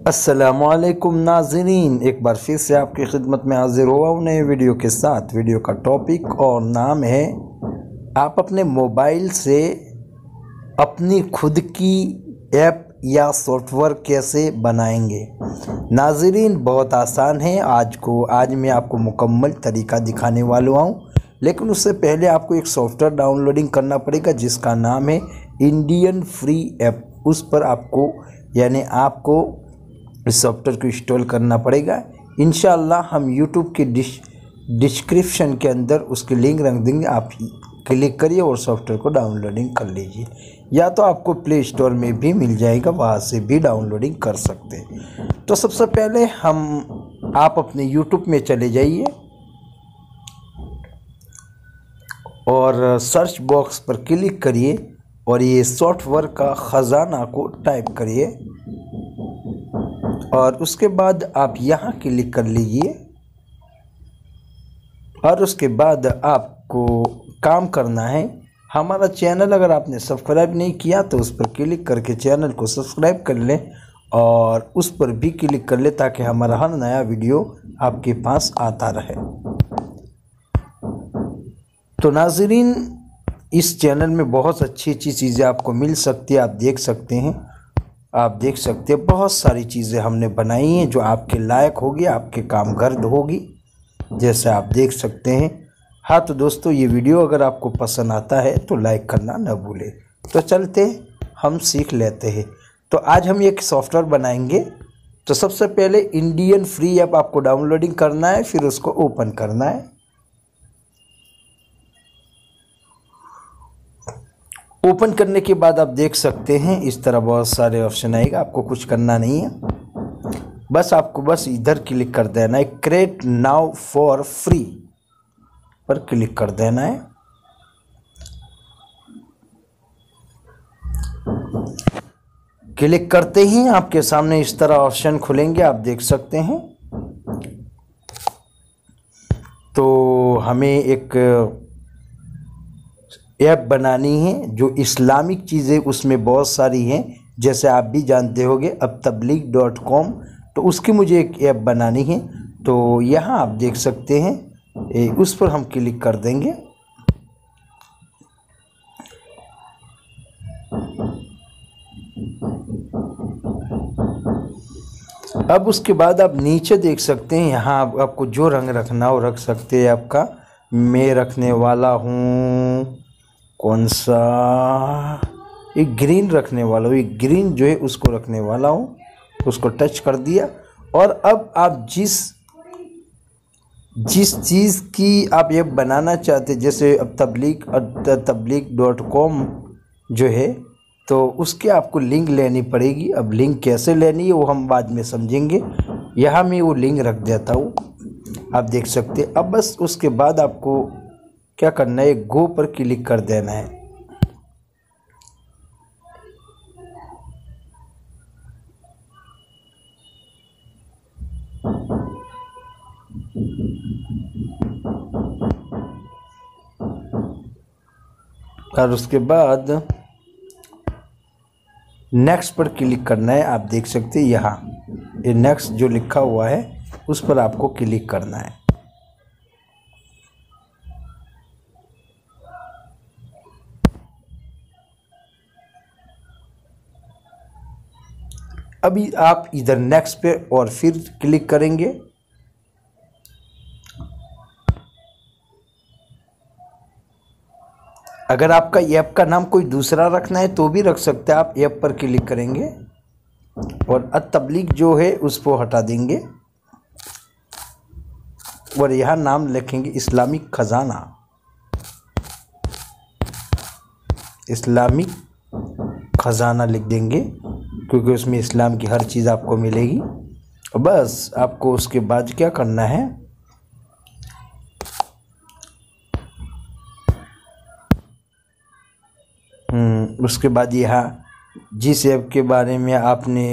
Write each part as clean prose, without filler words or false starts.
अस्सलामुअलैकुम नाज़रीन, एक बार फिर से आपकी खिदमत में हाजिर हुआ हूँ नए वीडियो के साथ। वीडियो का टॉपिक और नाम है आप अपने मोबाइल से अपनी खुद की ऐप या सॉफ्टवेयर कैसे बनाएंगे। नाज़रीन, बहुत आसान है। आज मैं आपको मुकम्मल तरीका दिखाने वाला हूँ, लेकिन उससे पहले आपको एक सॉफ्टवेयर डाउनलोडिंग करना पड़ेगा जिसका नाम है इंडियन फ्री ऐप। उस पर आपको इस सॉफ्टवेयर को इंस्टॉल करना पड़ेगा। इंशाअल्लाह हम यूट्यूब के डिस्क्रिप्शन के अंदर उसकी लिंक रख देंगे, आप क्लिक करिए और सॉफ्टवेयर को डाउनलोडिंग कर लीजिए, या तो आपको प्ले स्टोर में भी मिल जाएगा, वहाँ से भी डाउनलोडिंग कर सकते हैं। तो सबसे पहले आप अपने यूट्यूब में चले जाइए और सर्च बॉक्स पर क्लिक करिए और ये सॉफ्टवेयर का ख़जाना को टाइप करिए और उसके बाद आप यहाँ क्लिक कर लीजिए। और उसके बाद आपको काम करना है, हमारा चैनल अगर आपने सब्सक्राइब नहीं किया तो उस पर क्लिक करके चैनल को सब्सक्राइब कर लें और उस पर भी क्लिक कर लें ताकि हमारा हर नया वीडियो आपके पास आता रहे। तो नाज़रीन, इस चैनल में बहुत अच्छी चीज़ें आपको मिल सकती है। आप देख सकते हैं बहुत सारी चीज़ें हमने बनाई हैं जो आपके लायक होगी, आपके काम गर्द होगी, जैसे आप देख सकते हैं। हाँ तो दोस्तों, ये वीडियो अगर आपको पसंद आता है तो लाइक करना न भूलें। तो चलते हम सीख लेते हैं। तो आज हम एक सॉफ्टवेयर बनाएंगे। तो सबसे पहले इंडियन फ्री ऐप आपको डाउनलोडिंग करना है, फिर उसको ओपन करना है। ओपन करने के बाद आप देख सकते हैं इस तरह बहुत सारे ऑप्शन आएगा। आपको कुछ करना नहीं है, बस इधर क्लिक कर देना है, क्रिएट नाउ फॉर फ्री पर क्लिक कर देना है। क्लिक करते ही आपके सामने इस तरह ऑप्शन खुलेंगे, आप देख सकते हैं। तो हमें एक ऐप बनानी है जो इस्लामिक चीज़ें उसमें बहुत सारी हैं, जैसे आप भी जानते होंगे अब तबलीग.com। तो उसकी मुझे एक ऐप बनानी है। तो यहाँ आप देख सकते हैं उस पर हम क्लिक कर देंगे। अब उसके बाद आप नीचे देख सकते हैं, यहाँ आपको जो रंग रखना हो रख सकते हैं। आपका मैं रखने वाला हूँ कौन सा, एक ग्रीन रखने वाला हूँ, एक ग्रीन जो है उसको रखने वाला हूँ। उसको टच कर दिया और अब आप जिस चीज़ की आप ये बनाना चाहते, जैसे अब तबलीग.com जो है, तो उसके आपको लिंक लेनी पड़ेगी। अब लिंक कैसे लेनी है वो हम बाद में समझेंगे। यहाँ मैं वो लिंक रख देता हूँ, आप देख सकते हैं। अब बस उसके बाद आपको क्या करना है, गो पर क्लिक कर देना है। और उसके बाद नेक्स्ट पर क्लिक करना है। आप देख सकते हैं यहाँ ये नेक्स्ट जो लिखा हुआ है उस पर आपको क्लिक करना है। अभी आप इधर नेक्स्ट पे और फिर क्लिक करेंगे। अगर आपका ऐप का नाम कोई दूसरा रखना है तो भी रख सकते हैं। आप ऐप पर क्लिक करेंगे और तबलीग जो है उसको हटा देंगे और यहाँ नाम लिखेंगे इस्लामिक खजाना, इस्लामिक खजाना लिख देंगे, क्योंकि उसमें इस्लाम की हर चीज़ आपको मिलेगी। बस आपको उसके बाद क्या करना है, उसके बाद यहाँ जिस ऐप के बारे में आपने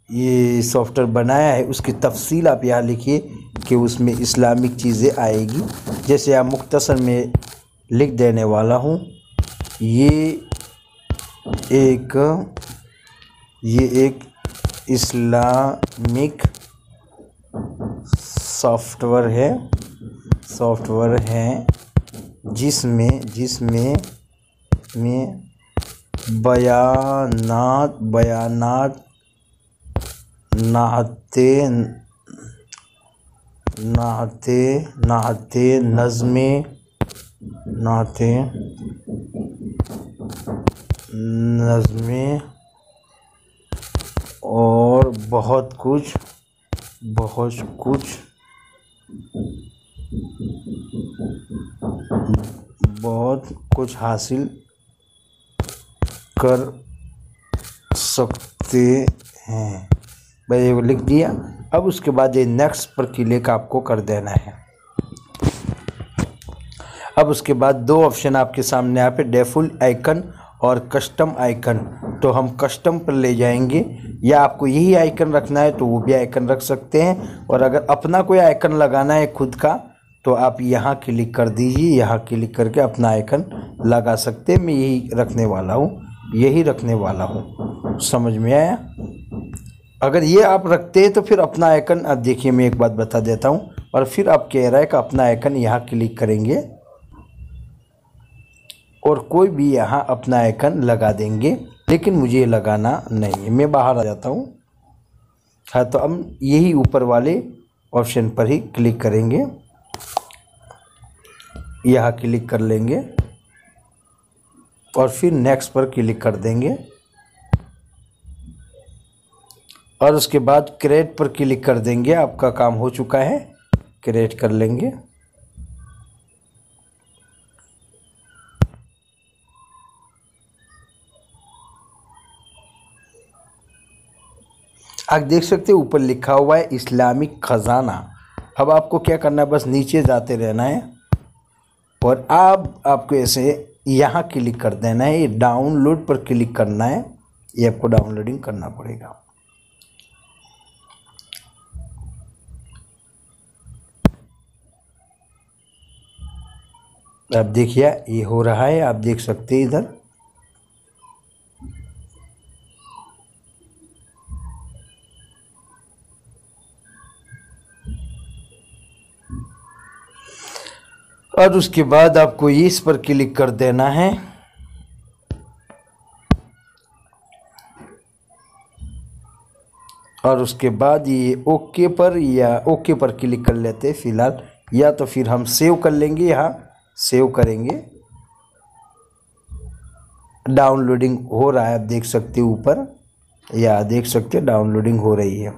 ये सॉफ्टवेयर बनाया है उसकी तफसील आप यहाँ लिखिए कि उसमें इस्लामिक चीज़ें आएगी। जैसे यहाँ मुख्तसर में लिख देने वाला हूँ, ये एक ये एक इस्लामिक सॉफ्टवेयर है जिसमें बयानात नज़्में और बहुत कुछ हासिल कर सकते हैं। भाई ये लिख दिया। अब उसके बाद ये नेक्स्ट पर क्लिक आपको कर देना है। अब उसके बाद दो ऑप्शन आपके सामने यहाँ पे डिफ़ॉल्ट आइकन और कस्टम आइकन। तो हम कस्टम पर ले जाएंगे, या आपको यही आइकन रखना है तो वो भी आइकन रख सकते हैं, और अगर अपना कोई आइकन लगाना है खुद का तो आप यहाँ क्लिक कर दीजिए। यहाँ क्लिक करके अपना आइकन लगा सकते हैं। मैं यही रखने वाला हूँ। समझ में आया? अगर ये आप रखते हैं तो फिर अपना आइकन, अब देखिए मैं एक बात बता देता हूँ, और फिर आप कह रहा है कि अपना आइकन यहाँ क्लिक करेंगे और कोई भी यहाँ अपना आइकन लगा देंगे, लेकिन मुझे लगाना नहीं है, मैं बाहर आ जाता हूँ। हाँ, तो हम यही ऊपर वाले ऑप्शन पर ही क्लिक करेंगे, यहाँ क्लिक कर लेंगे और फिर नेक्स्ट पर क्लिक कर देंगे, और उसके बाद क्रिएट पर क्लिक कर देंगे। आपका काम हो चुका है, क्रिएट कर लेंगे। आप देख सकते हैं ऊपर लिखा हुआ है इस्लामिक खजाना। अब आपको क्या करना है, बस नीचे जाते रहना है और आपको ऐसे यहाँ क्लिक कर देना है। ये डाउनलोड पर क्लिक करना है, ये आपको डाउनलोडिंग करना पड़ेगा। आप देखिए ये हो रहा है, आप देख सकते हैं इधर। और उसके बाद आपको इस पर क्लिक कर देना है, और उसके बाद ये ओके पर क्लिक कर लेते हैं फिलहाल, या तो फिर हम सेव कर लेंगे। यहाँ सेव करेंगे। डाउनलोडिंग हो रहा है, आप देख सकते हैं ऊपर, या देख सकते हैं डाउनलोडिंग हो रही है।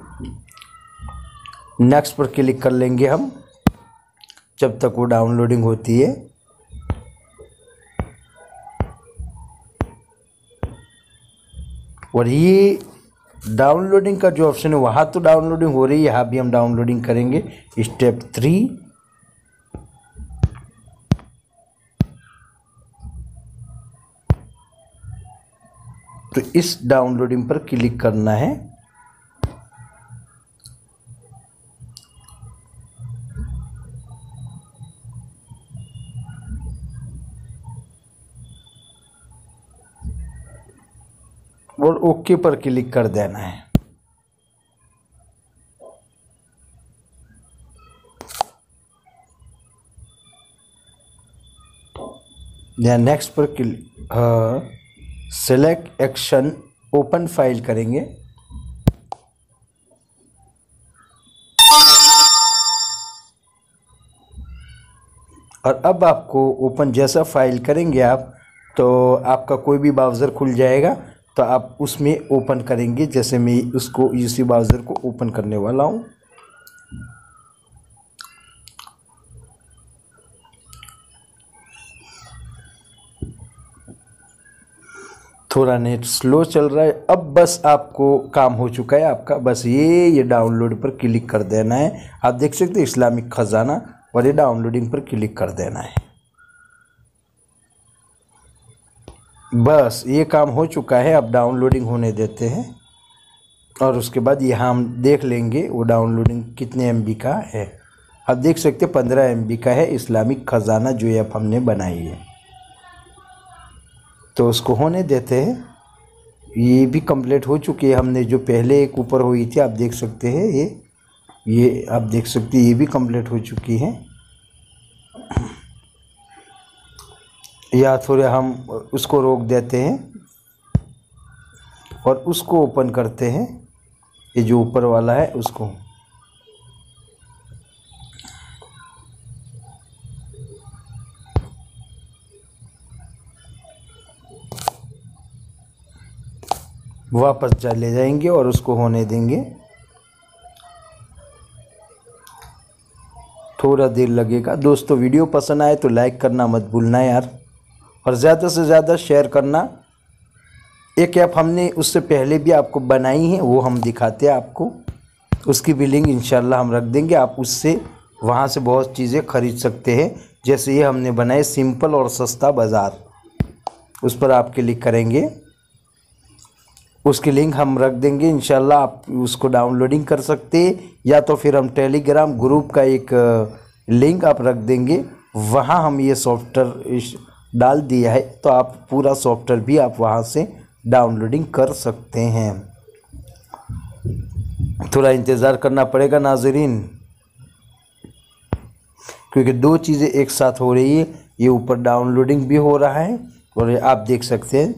नेक्स्ट पर क्लिक कर लेंगे हम, जब तक वो डाउनलोडिंग होती है। और ये डाउनलोडिंग का जो ऑप्शन है वहाँ तो डाउनलोडिंग हो रही है, यहाँ भी हम डाउनलोडिंग करेंगे। स्टेप 3, तो इस डाउनलोडिंग पर क्लिक करना है। और ओके पर क्लिक कर देना है। या नेक्स्ट पर click, select action, open file करेंगे। और अब आपको ओपन जैसा फाइल करेंगे आप, तो आपका कोई भी ब्राउज़र खुल जाएगा, तो आप उसमें ओपन करेंगे। जैसे मैं उसको इसी ब्राउज़र को ओपन करने वाला हूँ। थोड़ा नेट स्लो चल रहा है। अब बस आपको काम हो चुका है आपका, बस ये डाउनलोड पर क्लिक कर देना है। आप देख सकते हैं इस्लामिक खजाना, और ये डाउनलोडिंग पर क्लिक कर देना है। बस ये काम हो चुका है। अब डाउनलोडिंग होने देते हैं, और उसके बाद यहाँ हम देख लेंगे वो डाउनलोडिंग कितने MB का है। आप देख सकते हैं 15 MB का है इस्लामिक खजाना, जो ऐप हमने बनाई है। तो उसको होने देते हैं। ये भी कंप्लीट हो चुकी है। हमने जो पहले एक ऊपर हुई थी आप देख सकते हैं, ये आप देख सकते हैं, ये भी कंप्लीट हो चुकी है। या थोड़े हम उसको रोक देते हैं और उसको ओपन करते हैं, ये जो ऊपर वाला है उसको। वापस चले जाएंगे और उसको होने देंगे। थोड़ा देर लगेगा। दोस्तों वीडियो पसंद आए तो लाइक करना मत भूलना यार, और ज़्यादा से ज़्यादा शेयर करना। एक ऐप हमने उससे पहले भी आपको बनाई है, वो हम दिखाते हैं आपको, उसकी भी लिंक इंशाल्लाह हम रख देंगे। आप उससे वहाँ से बहुत चीज़ें खरीद सकते हैं। जैसे ये हमने बनाए सिंपल और सस्ता बाज़ार, उस पर आप क्लिक करेंगे, उसकी लिंक हम रख देंगे इंशाल्लाह। आप उसको डाउनलोडिंग कर सकते हैं, या तो फिर हम टेलीग्राम ग्रुप का एक लिंक आप रख देंगे, वहाँ हम ये सॉफ्टवेयर डाल दिया है, तो आप पूरा सॉफ्टवेयर भी आप वहाँ से डाउनलोडिंग कर सकते हैं। थोड़ा इंतज़ार करना पड़ेगा नाज़रीन, क्योंकि दो चीज़ें एक साथ हो रही है। ये ऊपर डाउनलोडिंग भी हो रहा है और ये आप देख सकते हैं,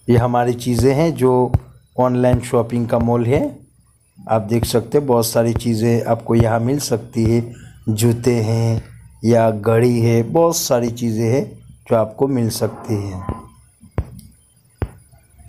ये हमारी चीज़ें हैं जो ऑनलाइन शॉपिंग का मॉल है। आप देख सकते हैं बहुत सारी चीज़ें आपको यहाँ मिल सकती है, जूते हैं या घड़ी है, बहुत सारी चीज़ें हैं जो आपको मिल सकती हैं।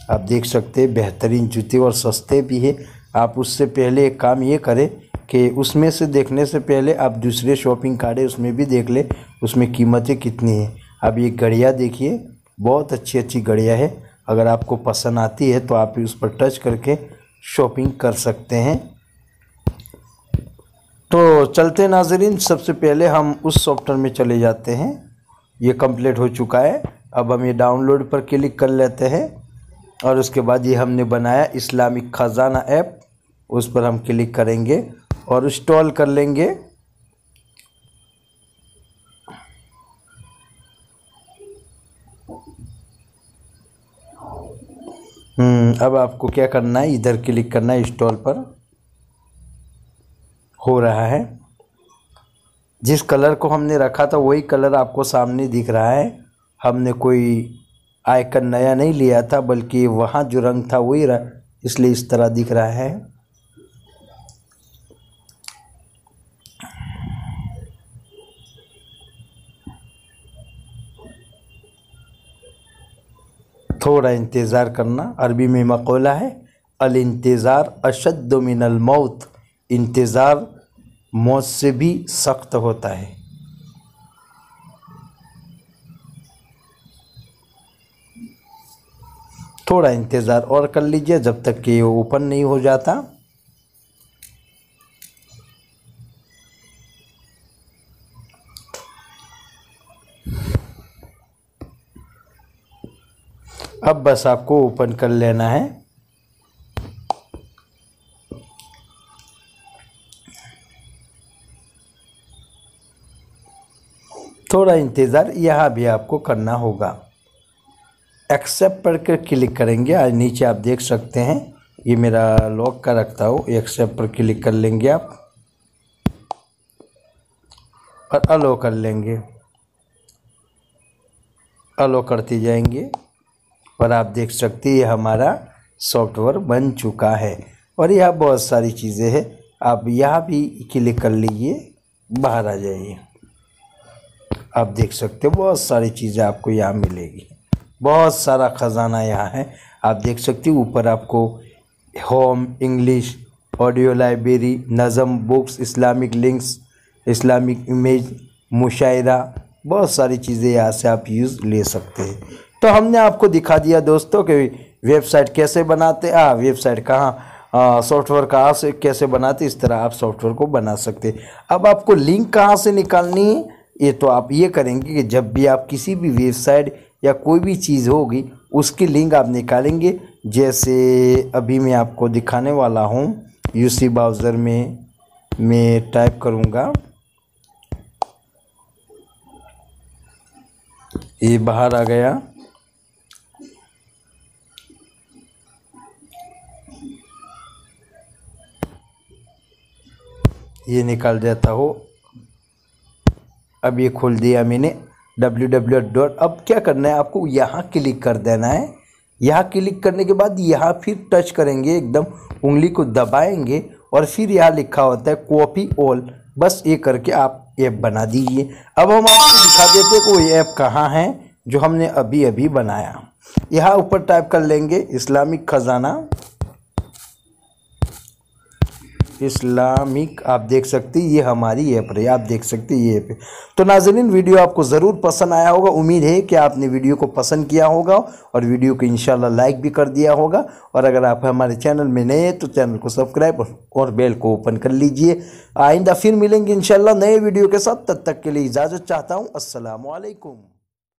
आप देख सकते हैं बेहतरीन जूते और सस्ते भी है। आप उससे पहले एक काम ये करें कि उसमें से देखने से पहले आप दूसरे शॉपिंग कार्ड है उसमें भी देख ले, उसमें कीमतें कितनी हैं। अब ये घड़ियाँ देखिए, बहुत अच्छी अच्छी घड़ियाँ है। अगर आपको पसंद आती है तो आप उस पर टच करके शॉपिंग कर सकते हैं। तो चलते नाज़रीन, सबसे पहले हम उस सॉफ्टवेयर में चले जाते हैं। ये कंप्लीट हो चुका है। अब हम ये डाउनलोड पर क्लिक कर लेते हैं और उसके बाद ये हमने बनाया इस्लामिक ख़जाना ऐप, उस पर हम क्लिक करेंगे और इंस्टॉल कर लेंगे। अब आपको क्या करना है, इधर क्लिक करना है, इंस्टॉल पर हो रहा है। जिस कलर को हमने रखा था वही कलर आपको सामने दिख रहा है। हमने कोई आइकन नया नहीं लिया था, बल्कि वहाँ जो रंग था वही इसलिए इस तरह दिख रहा है। थोड़ा इंतज़ार करना। अरबी में मक़ौला है, अल इंतज़ार अशद्दु मिनल मौत, इंतज़ार मौत से भी सख्त होता है। थोड़ा इंतज़ार और कर लीजिए जब तक कि वो ओपन नहीं हो जाता। अब बस आपको ओपन कर लेना है। थोड़ा इंतज़ार यहाँ भी आपको करना होगा। एक्सेप्ट पर क्लिक करेंगे। आज नीचे आप देख सकते हैं ये मेरा लॉक का रखता हूँ, एक्सेप्ट पर क्लिक कर लेंगे आप और अलो कर लेंगे। अलो करते जाएंगे और आप देख सकते हैं ये हमारा सॉफ्टवेयर बन चुका है। और यहाँ बहुत सारी चीज़ें हैं, आप यहाँ भी क्लिक कर लीजिए, बाहर आ जाइए। आप देख सकते हो बहुत सारी चीज़ें आपको यहाँ मिलेगी, बहुत सारा ख़जाना यहाँ है। आप देख सकते हो ऊपर आपको होम, इंग्लिश, ऑडियो लाइब्रेरी, नज़म, books, Islamic links, Islamic image, मुशायरा, बहुत सारी चीज़ें यहाँ से आप यूज़ ले सकते हैं। तो हमने आपको दिखा दिया दोस्तों कि वेबसाइट कैसे बनाते, वेबसाइट कहाँ, सॉफ्टवेयर कहाँ से कैसे बनाते, इस तरह आप सॉफ्टवेयर को बना सकते हैं। अब आपको लिंक कहाँ से निकालनी है, ये तो आप ये करेंगे कि जब भी आप किसी भी वेबसाइट या कोई भी चीज़ होगी उसकी लिंक आप निकालेंगे। जैसे अभी मैं आपको दिखाने वाला हूँ, यूसी ब्राउज़र में मैं टाइप करूँगा, ये बाहर आ गया। ये निकाल जाता हो। अब ये खोल दिया मैंने www। अब क्या करना है आपको, यहाँ क्लिक कर देना है। यहाँ क्लिक करने के बाद यहाँ फिर टच करेंगे, एकदम उंगली को दबाएंगे और फिर यहाँ लिखा होता है कॉपी ऑल। बस ये करके आप ऐप बना दीजिए। अब हम आपको दिखा देते हैं कि वो ऐप कहाँ है जो हमने अभी अभी बनाया। यहाँ ऊपर टाइप कर लेंगे इस्लामिक खजाना, इस्लामिक। आप देख सकते हैं ये हमारी ऐप रही, आप देख सकते हैं ये ऐप है। तो नाज़रीन, वीडियो आपको ज़रूर पसंद आया होगा। उम्मीद है कि आपने वीडियो को पसंद किया होगा और वीडियो को इंशाल्लाह लाइक भी कर दिया होगा। और अगर आप हमारे चैनल में नए हैं तो चैनल को सब्सक्राइब और बेल को ओपन कर लीजिए। आइंदा फिर मिलेंगे इंशाल्लाह नए वीडियो के साथ। तब तक के लिए इजाज़त चाहता हूँ। अस्सलामु अलैकुम।